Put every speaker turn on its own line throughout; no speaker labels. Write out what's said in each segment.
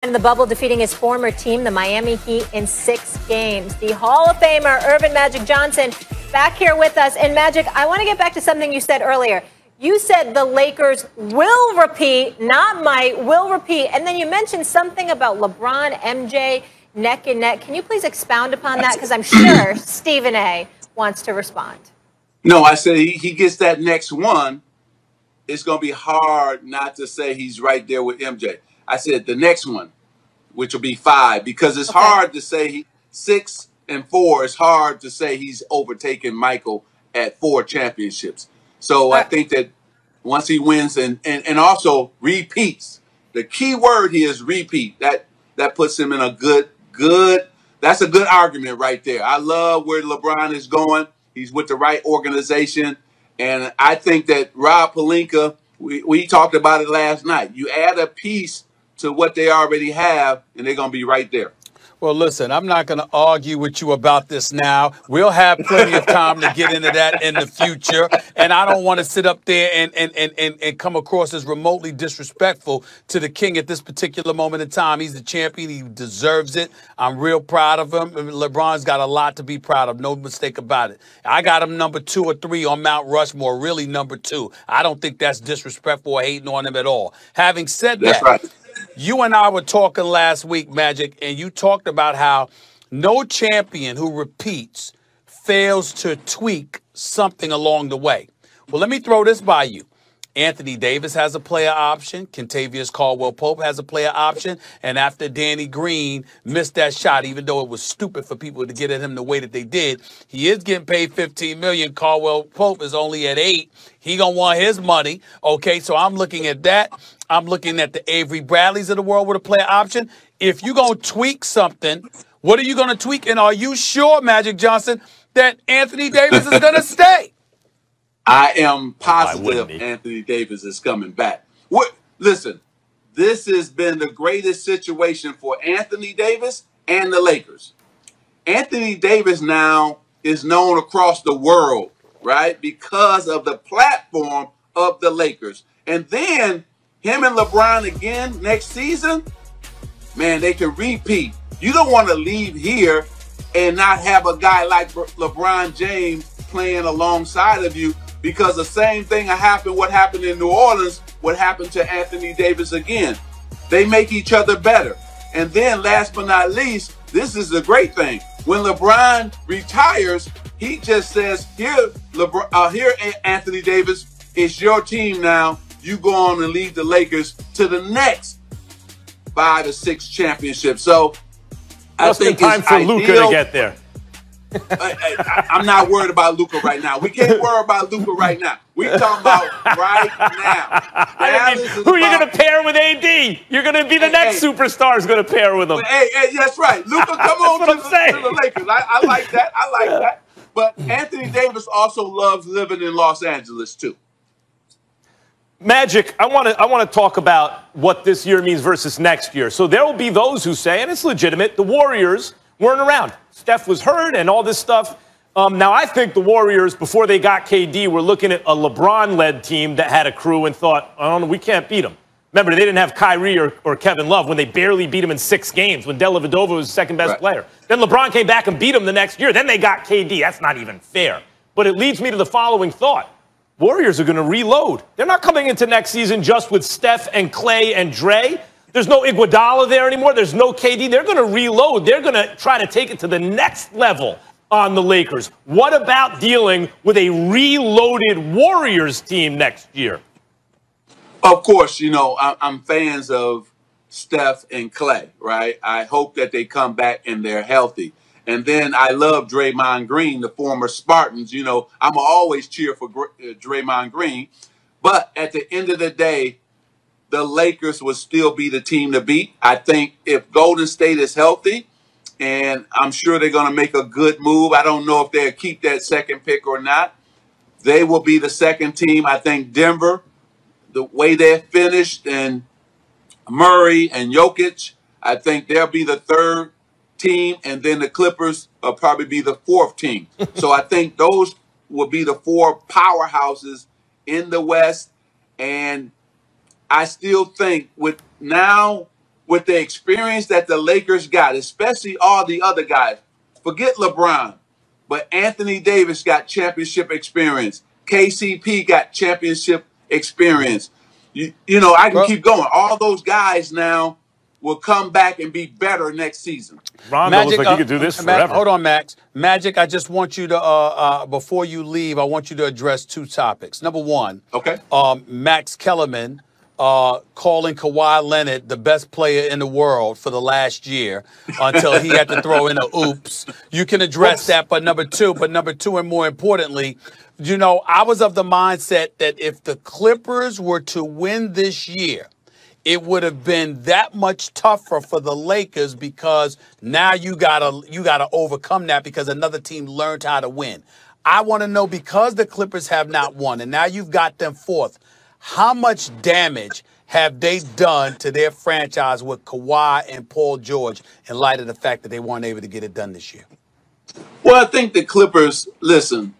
in the bubble, defeating his former team, the Miami Heat, in 6 games. The Hall of Famer, Earvin Magic Johnson, back here with us. And Magic, I want to get back to something you said earlier. You said the Lakers will repeat, not might, will repeat. And then you mentioned something about LeBron, MJ, neck and neck. Can you please expound upon that? Because I'm sure Stephen A. wants to respond.
No, I said he gets that next one. It's going to be hard not to say he's right there with MJ. I said the next one, which will be 5, because it's hard to say 6 and 4. It's hard to say he's overtaken Michael at 4 championships. So I think that once he wins and also repeats, the key word here is repeat. That puts him in a good. That's a good argument right there. I love where LeBron is going. He's with the right organization. And I think that Rob Pelinka, we talked about it last night. You add a piece to what they already have, and they're going to be right there.
Well, listen, I'm not going to argue with you about this now. We'll have plenty of time to get into that in the future. And I don't want to sit up there and come across as remotely disrespectful to the king at this particular moment in time. He's the champion. He deserves it. I'm real proud of him. LeBron's got a lot to be proud of. No mistake about it. I got him number 2 or 3 on Mount Rushmore, really number 2. I don't think that's disrespectful or hating on him at all. Having said that.
That's right.
You and I were talking last week, Magic, and you talked about how no champion who repeats fails to tweak something along the way. Well, let me throw this by you. Anthony Davis has a player option. Kentavious Caldwell-Pope has a player option. And after Danny Green missed that shot, even though it was stupid for people to get at him the way that they did, he is getting paid $15 million. Caldwell-Pope is only at 8. He gonna want his money. Okay, so I'm looking at that. I'm looking at the Avery Bradleys of the world with a player option. If you're gonna tweak something, what are you gonna tweak? And are you sure, Magic Johnson, that Anthony Davis is gonna stay?
I am positive Anthony Davis is coming back. Listen, this has been the greatest situation for Anthony Davis and the Lakers. Anthony Davis now is known across the world, right, because of the platform of the Lakers. And then him and LeBron again next season, man, they can repeat. You don't want to leave here and not have a guy like LeBron James playing alongside of you, because the same thing happened, what happened in New Orleans, what happened to Anthony Davis again. They make each other better. And then last but not least, this is the great thing. When LeBron retires, he just says, here, Anthony Davis, it's your team now. You go on and lead the Lakers to the next 5 or 6 championships. So I think
time for Luka to get there.
I'm not worried about Luka right now. We can't worry about Luka right now. We're talking about right now.
Who are you going to pair with AD? You're going to be the next superstar is going to pair with him.
Hey, that's right. Luka, come on to the Lakers. I like that. I like that. But Anthony Davis also loves living in Los Angeles, too.
Magic, I want to talk about what this year means versus next year. So there will be those who say, and it's legitimate, the Warriors weren't around. Steph was hurt and all this stuff. Now, I think the Warriors, before they got KD, were looking at a LeBron-led team that had a crew and thought, oh, no, we can't beat them. Remember, they didn't have Kyrie or Kevin Love when they barely beat him in 6 games, when Dellavedova was the second-best player. Then LeBron came back and beat him the next year. Then they got KD. That's not even fair. But it leads me to the following thought. Warriors are going to reload. They're not coming into next season just with Steph and Clay and Dre. There's no Iguodala there anymore. There's no KD. They're going to reload. They're going to try to take it to the next level on the Lakers. What about dealing with a reloaded Warriors team next year?
Of course, you know, I'm fans of Steph and Clay, right? I hope that they come back and they're healthy. And then I love Draymond Green, the former Spartans. You know, I'm always cheer for Draymond Green. But at the end of the day, the Lakers will still be the team to beat. I think if Golden State is healthy, and I'm sure they're going to make a good move. I don't know if they'll keep that second pick or not. They will be the second team. I think Denver, the way they're finished, and Murray and Jokic, I think they'll be the third team, and then the Clippers will probably be the 4th team. So I think those will be the 4 powerhouses in the West. And I still think with now with the experience that the Lakers got, especially all the other guys. Forget LeBron, but Anthony Davis got championship experience. KCP got championship experience. You know, I can keep going. All those guys now will come back and be better next season.
Rondo looks like he could do this forever.
Hold on, Max. Magic, I just want you to, before you leave, I want you to address two topics. Number one,
okay.
Max Kellerman calling Kawhi Leonard the best player in the world for the last year until he had to throw in a oops. You can address that, but number two, and more importantly, you know, I was of the mindset that if the Clippers were to win this year, it would have been that much tougher for the Lakers because now you gotta overcome that because another team learned how to win. I want to know, because the Clippers have not won and now you've got them fourth, how much damage have they done to their franchise with Kawhi and Paul George in light of the fact that they weren't able to get it done this year?
Well, I think the Clippers, listen,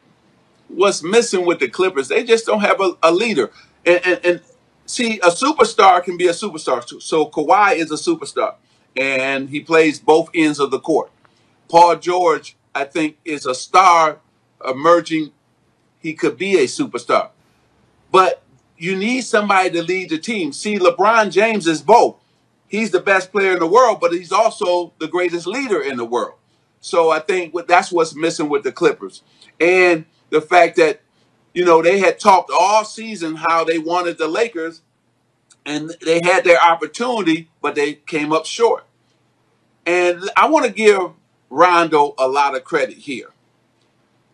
what's missing with the Clippers, they just don't have a leader. And see, a superstar can be a superstar too. So Kawhi is a superstar, and he plays both ends of the court. Paul George, I think, is a star emerging. He could be a superstar. But you need somebody to lead the team. See, LeBron James is both. He's the best player in the world, but he's also the greatest leader in the world. So I think that's what's missing with the Clippers. And the fact that, you know, they had talked all season how they wanted the Lakers, and they had their opportunity, but they came up short. And I want to give Rondo a lot of credit here.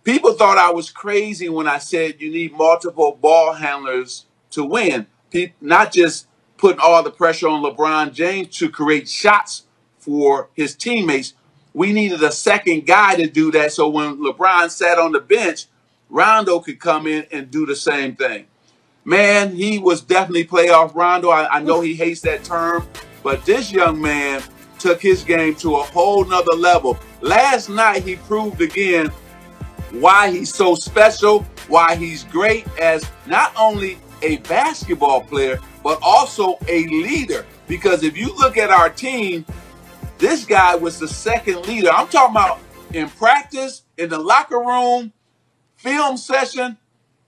People thought I was crazy when I said you need multiple ball handlers to win, not just putting all the pressure on LeBron James to create shots for his teammates. We needed a second guy to do that, so when LeBron sat on the bench, Rondo could come in and do the same thing. Man, he was definitely playoff Rondo. I know he hates that term, but this young man took his game to a whole nother level. Last night, he proved again why he's so special, why he's great as not only a basketball player, but also a leader. Because if you look at our team, this guy was the second leader. I'm talking about in practice, in the locker room, film session.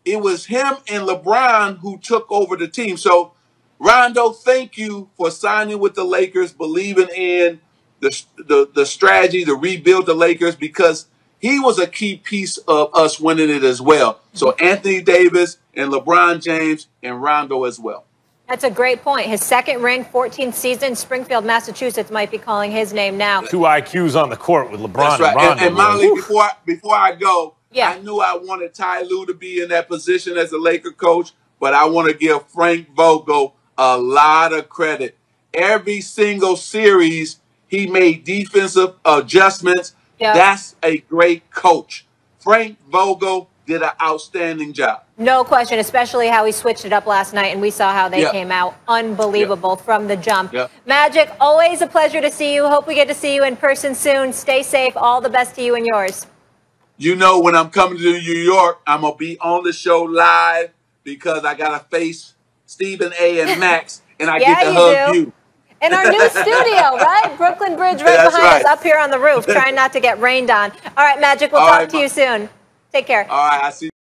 It was him and LeBron who took over the team. So, Rondo, thank you for signing with the Lakers, believing in the strategy to rebuild the Lakers, because he was a key piece of us winning it as well. So Anthony Davis and LeBron James and Rondo as well.
That's a great point. His second ring, 14th season. Springfield, Massachusetts might be calling his name now.
2 IQs on the court with LeBron.
That's right.
And Rondo.
And Molly, before I go,
yeah.
I knew I wanted Ty Lue to be in that position as a Laker coach, but I want to give Frank Vogel a lot of credit. Every single series, he made defensive adjustments. Yeah. That's a great coach. Frank Vogel did an outstanding job.
No question, especially how he switched it up last night, and we saw how they came out unbelievable from the jump. Magic, always a pleasure to see you. Hope we get to see you in person soon. Stay safe. All the best to you and yours.
You know, when I'm coming to New York, I'm going to be on the show live because I got to face Stephen A. and Max, and I get to hug you.
In our new studio, right? Brooklyn Bridge right behind us, up here on the roof, trying not to get rained on. All right, Magic, we'll talk to you soon. Take care.
All right, I see you.